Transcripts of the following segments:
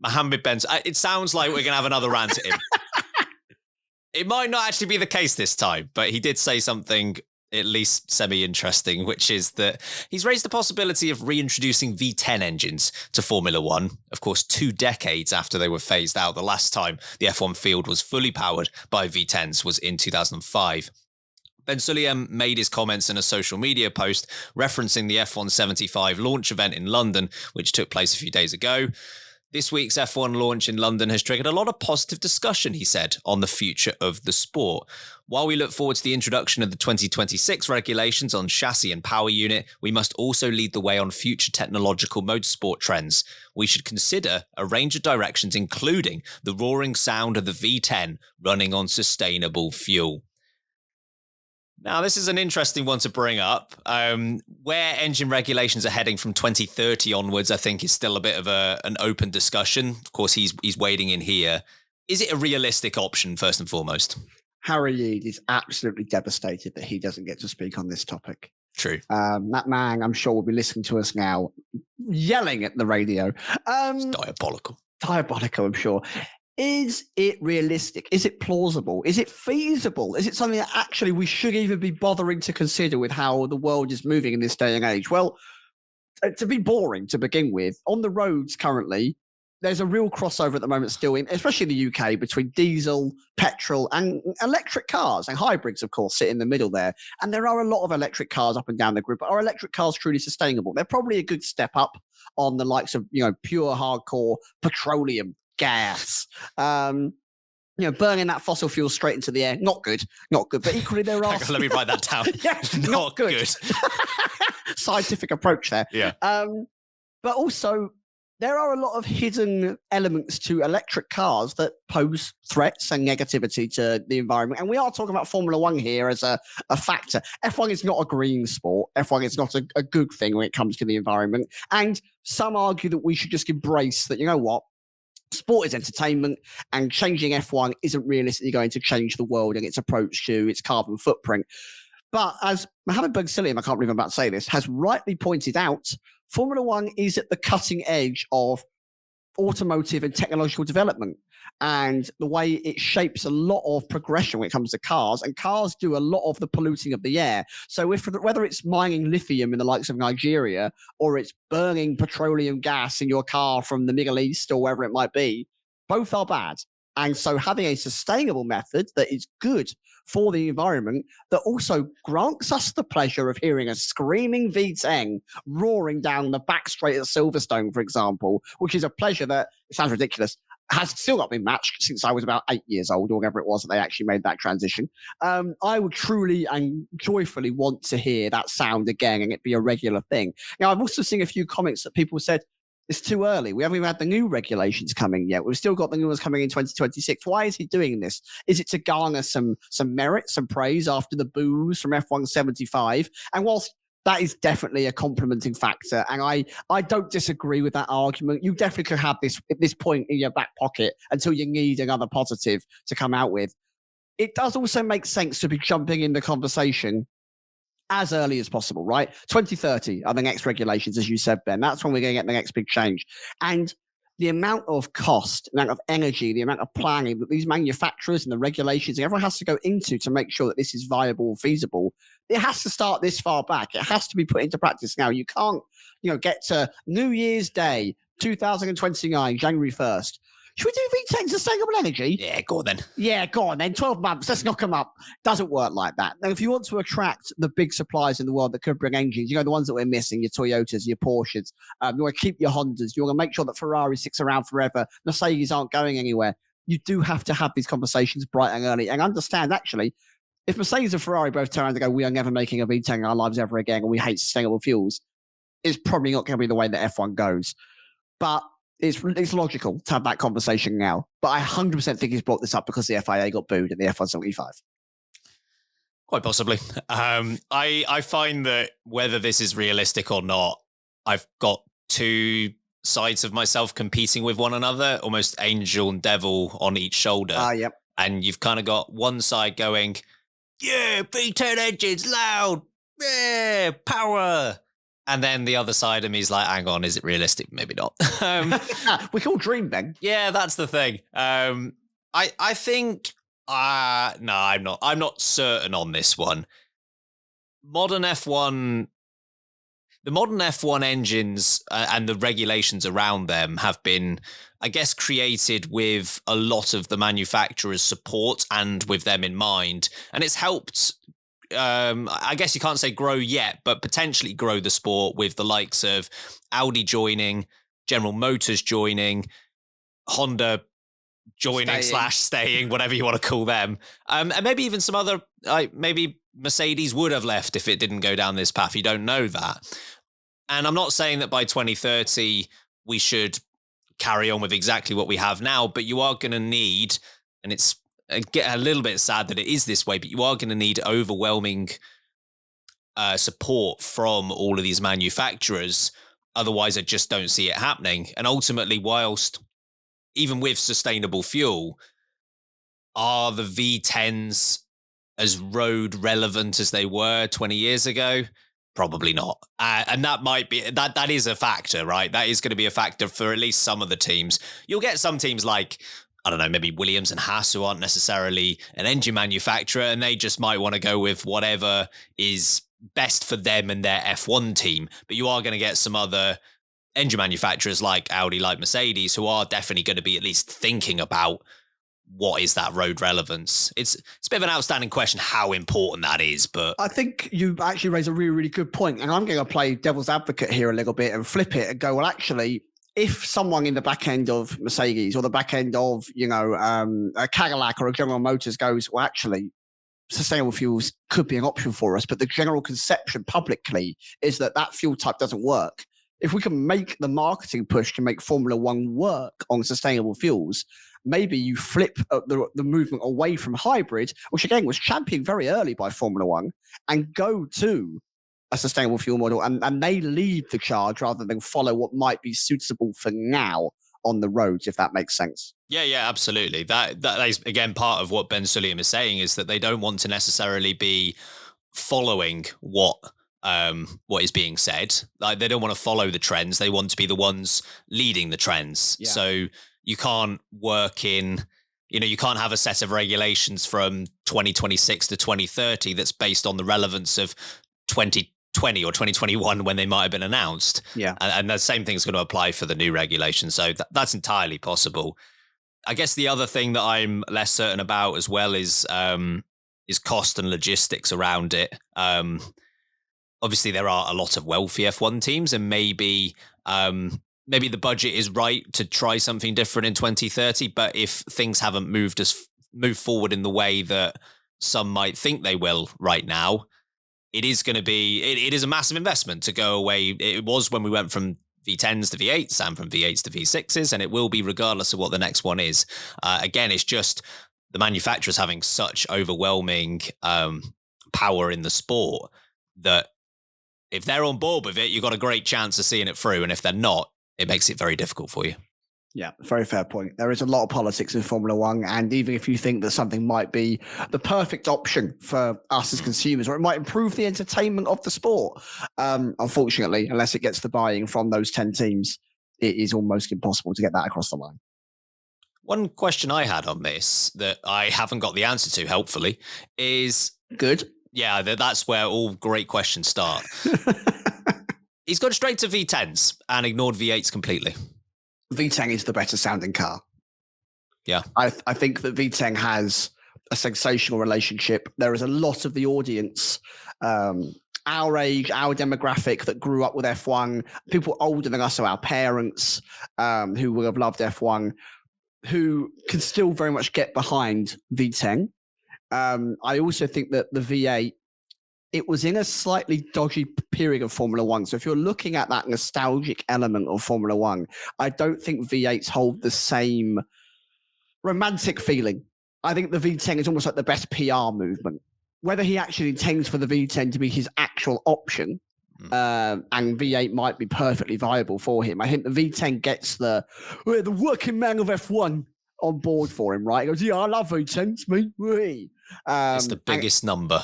Mohammed Ben. It sounds like we're going to have another rant at him. It might not actually be the case this time, but he did say something at least semi-interesting, which is that he's raised the possibility of reintroducing V10 engines to Formula One. Of course, 2 decades after they were phased out. The last time the F1 field was fully powered by V10s was in 2005. Ben Sulayem made his comments in a social media post referencing the F1 75 launch event in London, which took place a few days ago. This week's F1 launch in London has triggered a lot of positive discussion, he said, on the future of the sport. While we look forward to the introduction of the 2026 regulations on chassis and power unit, we must also lead the way on future technological motorsport trends. We should consider a range of directions, including the roaring sound of the V10 running on sustainable fuel. Now, this is an interesting one to bring up. Where engine regulations are heading from 2030 onwards, I think, is still a bit of an open discussion. Of course, he's wading in here. Is it a realistic option, first and foremost? Harry Reid is absolutely devastated that he doesn't get to speak on this topic. True. That man, I'm sure, will be listening to us now, yelling at the radio. It's diabolical. Diabolical, I'm sure. Is it realistic? Is it plausible? Is it feasible? Is it something that actually we should even be bothering to consider with how the world is moving in this day and age? Well, to be boring to begin with, on the roads currently, there's a real crossover at the moment still, especially in the UK, between diesel, petrol and electric cars, and hybrids, of course, sit in the middle there. And there are a lot of electric cars up and down the grid, but are electric cars truly sustainable? They're probably a good step up on the likes of, pure hardcore petroleum gas, burning that fossil fuel straight into the air. Not good. But equally, there are. Let me write that down. Yeah, not good. Scientific approach there. Yeah. But also, there are a lot of hidden elements to electric cars that pose threats and negativity to the environment. And we are talking about Formula One here as a factor. F1 is not a green sport. F1 is not a good thing when it comes to the environment. And some argue that we should just embrace that, you know what? Sport is entertainment, and changing F1 isn't realistically going to change the world and its approach to its carbon footprint. But as Mohammed Ben Sulayem, I can't believe I'm about to say this, has rightly pointed out, Formula One is at the cutting edge of automotive and technological development, and the way it shapes a lot of progression when it comes to cars, and cars do a lot of the polluting of the air. So whether it's mining lithium in the likes of Nigeria, or it's burning petroleum gas in your car from the Middle East or wherever it might be, both are bad. And so having a sustainable method that is good for the environment, that also grants us the pleasure of hearing a screaming V10 roaring down the back straight at Silverstone, for example, which is a pleasure that, it sounds ridiculous, has still not been matched since I was about 8 years old, or whatever it was that they actually made that transition. I would truly and joyfully want to hear that sound again and it be a regular thing. Now, I've also seen a few comments that people said, it's too early. We haven't even had the new regulations coming yet. We've still got the new ones coming in 2026. Why is he doing this? Is it to garner some merit, some praise after the boos from F1 75? And whilst that is definitely a complimenting factor, and I don't disagree with that argument, you definitely could have this point in your back pocket until you need another positive to come out with. It does also make sense to be jumping in the conversation as early as possible, right? 2030 are the next regulations, as you said, Ben. That's when we're going to get the next big change. And the amount of cost, the amount of energy, the amount of planning that these manufacturers and the regulations and everyone has to go into to make sure that this is viable and feasible, it has to start this far back. It has to be put into practice now. You can't, get to New Year's Day, 2029, January 1st. Should we do V10 sustainable energy? Yeah, go on then. Yeah, go on then. 12 months. Let's knock them up. Doesn't work like that. Now, if you want to attract the big suppliers in the world that could bring engines, the ones that we're missing, your Toyotas, your Porsches, you want to keep your Hondas, you want to make sure that Ferrari sticks around forever, Mercedes aren't going anywhere. You do have to have these conversations bright and early and understand, actually, if Mercedes and Ferrari both turn around and go, we are never making a V10 in our lives ever again, and we hate sustainable fuels, it's probably not going to be the way that F1 goes. But it's logical to have that conversation now. But I 100% think he's brought this up because the FIA got booed at the F1 75. Quite possibly. I find that whether this is realistic or not, I've got two sides of myself competing with one another, almost angel and devil on each shoulder. Yep. And you've kind of got one side going, yeah, V10 engines, loud, yeah, power. And then the other side of me is like, hang on, is it realistic? Maybe not. We can all dream, Ben. Yeah, that's the thing. I think no, I'm not. I'm not certain on this one. Modern F1, the modern F1 engines and the regulations around them have been, I guess, created with a lot of the manufacturers' support and with them in mind, and it's helped. I guess you can't say grow yet, but potentially grow the sport with the likes of Audi joining, General Motors joining, Honda joining / staying, whatever you want to call them. And maybe even some other, maybe Mercedes would have left if it didn't go down this path. You don't know that. And I'm not saying that by 2030, we should carry on with exactly what we have now, but you are going to need, and it's get a little bit sad that it is this way, but you are going to need overwhelming support from all of these manufacturers. Otherwise, I just don't see it happening. And ultimately, whilst even with sustainable fuel, are the V10s as road relevant as they were 20 years ago? Probably not. And that might be, that is a factor, right? That is going to be a factor for at least some of the teams. You'll get some teams like, I don't know, maybe Williams and Haas, who aren't necessarily an engine manufacturer, and they just might want to go with whatever is best for them and their F1 team. But you are going to get some other engine manufacturers like Audi, like Mercedes, who are definitely going to be at least thinking about what is that road relevance. It's a bit of an outstanding question how important that is, but I think you actually raise a really, really good point. And I'm going to play devil's advocate here a little bit and flip it and go, well, actually, if someone in the back end of Mercedes or the back end of, a Cadillac or a General Motors goes, well, actually, sustainable fuels could be an option for us, but the general conception publicly is that that fuel type doesn't work. If we can make the marketing push to make Formula One work on sustainable fuels, maybe you flip the movement away from hybrid, which again was championed very early by Formula One, and go to a sustainable fuel model, and they lead the charge rather than follow what might be suitable for now on the roads, if that makes sense. Yeah, absolutely. That is, again, part of what Ben Sulayem is saying, is that they don't want to necessarily be following what is being said. Like, they don't want to follow the trends. They want to be the ones leading the trends. Yeah. So you can't work in, you can't have a set of regulations from 2026 to 2030 that's based on the relevance of 2020 or 2021 when they might have been announced. Yeah. And the same thing's going to apply for the new regulations. So that's entirely possible. I guess the other thing that I'm less certain about as well is cost and logistics around it. Obviously, there are a lot of wealthy F1 teams, and maybe the budget is right to try something different in 2030. But if things haven't moved forward in the way that some might think they will right now, it is going to be, it is a massive investment to go away. It was when we went from V10s to V8s and from V8s to V6s, and it will be regardless of what the next one is. Again, it's just the manufacturers having such overwhelming power in the sport that if they're on board with it, you've got a great chance of seeing it through. And if they're not, it makes it very difficult for you. Yeah, very fair point. There is a lot of politics in Formula One, and even if you think that something might be the perfect option for us as consumers, or it might improve the entertainment of the sport, unfortunately, unless it gets the buy-in from those 10 teams, it is almost impossible to get that across the line. One question I had on this that I haven't got the answer to, helpfully, is... Good. Yeah, that's where all great questions start. He's gone straight to V10s and ignored V8s completely. V10 is the better sounding car. Yeah. I think that V10 has a sensational relationship. There is a lot of the audience, our age, our demographic, that grew up with F1, people older than us, so our parents, who would have loved F1, who can still very much get behind V10. I also think that the V8, it was in a slightly dodgy period of Formula One. So if you're looking at that nostalgic element of Formula One, I don't think V8s hold the same romantic feeling. I think the V10 is almost like the best PR movement. Whether he actually intends for the V10 to be his actual option, and V8 might be perfectly viable for him. I think the V10 gets the working man of F1 on board for him, right? He goes, yeah, I love V10s, me. It's the biggest number.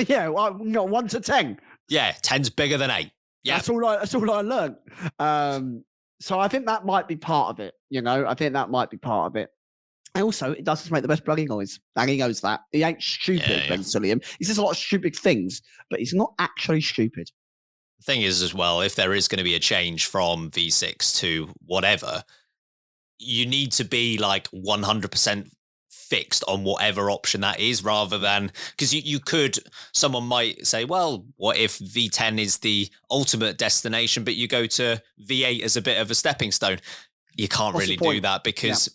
Yeah, well, 1 to 10. Yeah, 10's bigger than 8. Yeah. That's all I learned. So I think that might be part of it. I think that might be part of it. And also, it does just make the best bloody noise. And he knows that. He ain't stupid, Yeah. Ben Sulayem. He says a lot of stupid things, but he's not actually stupid. The thing is, as well, if there is going to be a change from V6 to whatever, you need to be like 100% fixed on whatever option that is, rather than, because someone might say, well, what if V10 is the ultimate destination, but you go to V8 as a bit of a stepping stone? You can't really do that, because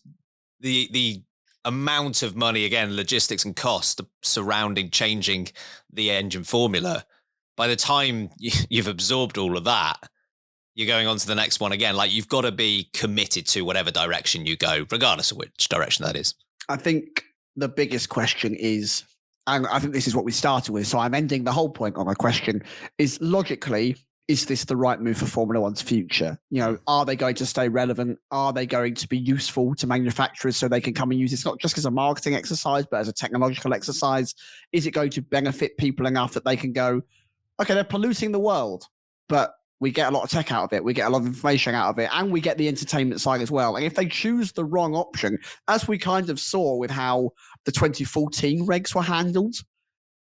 the amount of money, again, logistics and cost surrounding changing the engine formula, by the time you've absorbed all of that, you're going on to the next one again. Like, you've got to be committed to whatever direction you go, regardless of which direction that is. I think the biggest question is, and I think this is what we started with, so I'm ending the whole point on my question, is logically, is this the right move for Formula One's future? Are they going to stay relevant? Are they going to be useful to manufacturers so they can come and use this not just as a marketing exercise, but as a technological exercise? Is it going to benefit people enough that they can go, okay, they're polluting the world, but we get a lot of tech out of it. We get a lot of information out of it, and we get the entertainment side as well. And if they choose the wrong option, as we kind of saw with how the 2014 regs were handled,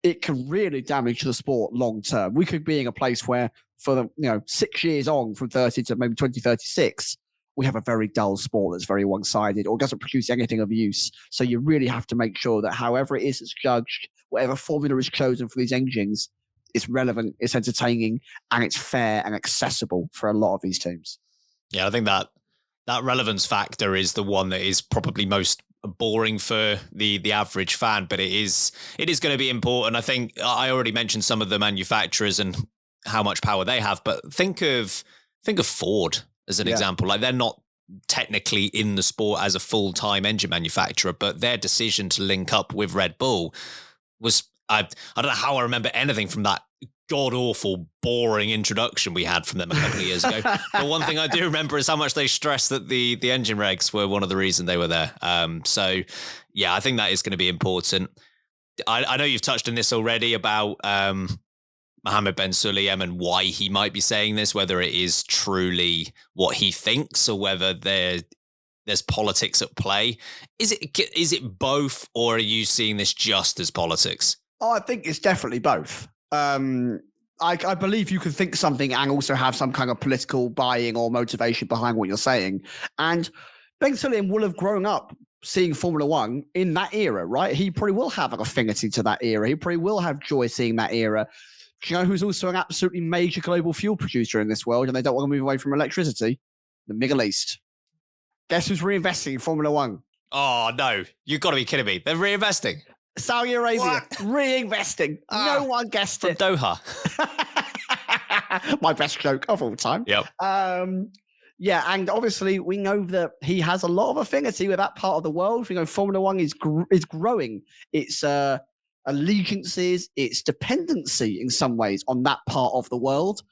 it can really damage the sport long term. We could be in a place where for the 6 years on, from 30 to maybe 2036, we have a very dull sport that's very one-sided or doesn't produce anything of use. So you really have to make sure that however it is it's judged, whatever formula is chosen for these engines, it's relevant, it's entertaining, and it's fair and accessible for a lot of these teams. Yeah, I think that relevance factor is the one that is probably most boring for the average fan, but it is going to be important. I think I already mentioned some of the manufacturers and how much power they have, but think of Ford as an example. Like, they're not technically in the sport as a full-time engine manufacturer, but their decision to link up with Red Bull was, I don't know how I remember anything from that god-awful, boring introduction we had from them a couple of years ago. But one thing I do remember is how much they stressed that the engine regs were one of the reasons they were there. So, yeah, I think that is going to be important. I know you've touched on this already about Mohammed Ben Sulayem and why he might be saying this, whether it is truly what he thinks or whether there's politics at play. Is it both, or are you seeing this just as politics? Oh, I think it's definitely both. I believe you can think something and also have some kind of political buying or motivation behind what you're saying. And Ben Sulayem will have grown up seeing Formula One in that era, right? He probably will have an affinity to that era. He probably will have joy seeing that era. Do you know who's also an absolutely major global fuel producer in this world and they don't want to move away from electricity? The Middle East. Guess who's reinvesting in Formula One? Oh, no. You've got to be kidding me. They're reinvesting. Saudi Arabia. Reinvesting. No one guessed it. Doha. My best joke of all time. Yep. Yeah, and obviously we know that he has a lot of affinity with that part of the world. We know Formula One is growing. It's allegiances, its dependency in some ways on that part of the world.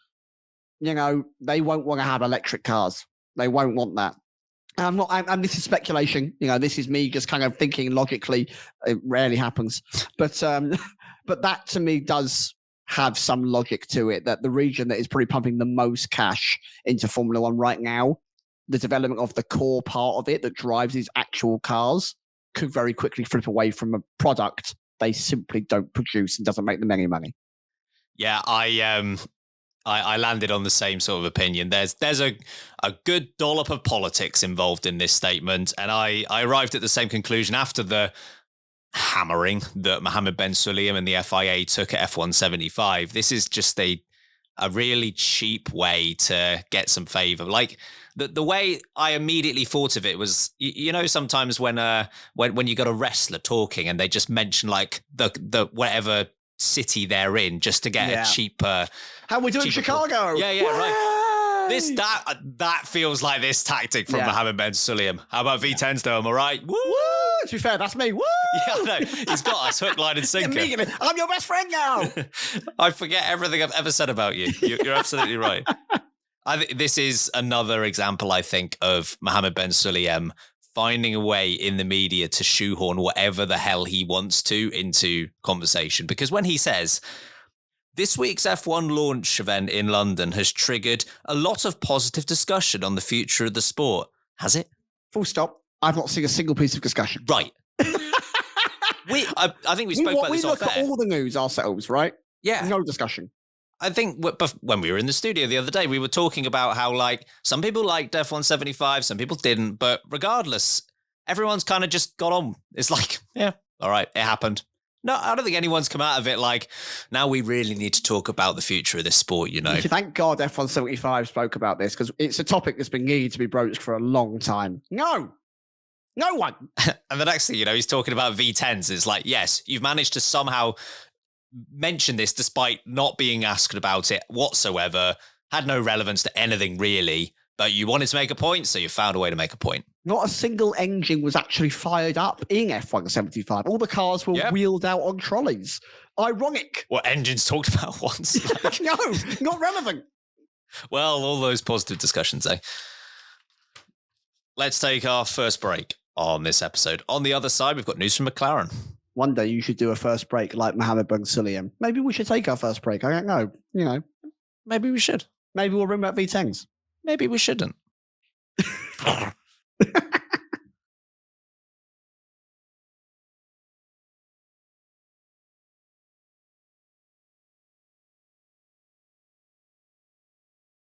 They won't want to have electric cars. They won't want that. And this is speculation. This is me just kind of thinking logically. It rarely happens, but that to me does have some logic to it. That the region that is probably pumping the most cash into Formula One right now, the development of the core part of it that drives these actual cars, could very quickly flip away from a product they simply don't produce and doesn't make them any money. Yeah, I landed on the same sort of opinion. There's a good dollop of politics involved in this statement, and I arrived at the same conclusion after the hammering that Mohammed Ben Sulayem and the FIA took at F1 75. This is just a really cheap way to get some favor. Like, the way I immediately thought of it was, sometimes when you got a wrestler talking and they just mention like the whatever city they're in just to get a cheaper. How we doing in Chicago? Yeah, right. That feels like this tactic from Mohammed Ben Sulayem. How about V10s though? Am I right? Woo! To be fair, that's me. Woo! Yeah, I know. He's got us hook, line, and sinker. Immediately, I'm your best friend now. I forget everything I've ever said about you. You're absolutely right. This is another example, I think, of Mohammed Ben Sulayem finding a way in the media to shoehorn whatever the hell he wants to into conversation. Because when he says, This week's F1 launch event in London has triggered a lot of positive discussion on the future of the sport. Has it? Full stop. I've not seen a single piece of discussion. Right. I think we spoke about this off air. We look at all the news ourselves, right? Yeah. No discussion. I think when we were in the studio the other day, we were talking about how, like, some people liked F175, some people didn't. But regardless, everyone's kind of just got on. It's like, yeah, all right, it happened. No, I don't think anyone's come out of it like, now we really need to talk about the future of this sport, you know. Thank God F175 spoke about this, because it's a topic that's been needed to be broached for a long time. No one. And the next thing, you know, he's talking about V10s. It's like, yes, you've managed to somehow mention this despite not being asked about it whatsoever, had no relevance to anything really, but you wanted to make a point, so you found a way to make a point. Not a single engine was actually fired up in F175. All the cars were wheeled out on trolleys. Ironic. What engines talked about once? No, not relevant. Well, all those positive discussions, eh? Let's take our first break on this episode. On the other side, we've got news from McLaren. One day you should do a first break like Mohammed Ben Sulayem. Maybe we should take our first break. I don't know. You know. Maybe we should. Maybe we'll bring back V10s. Maybe we shouldn't.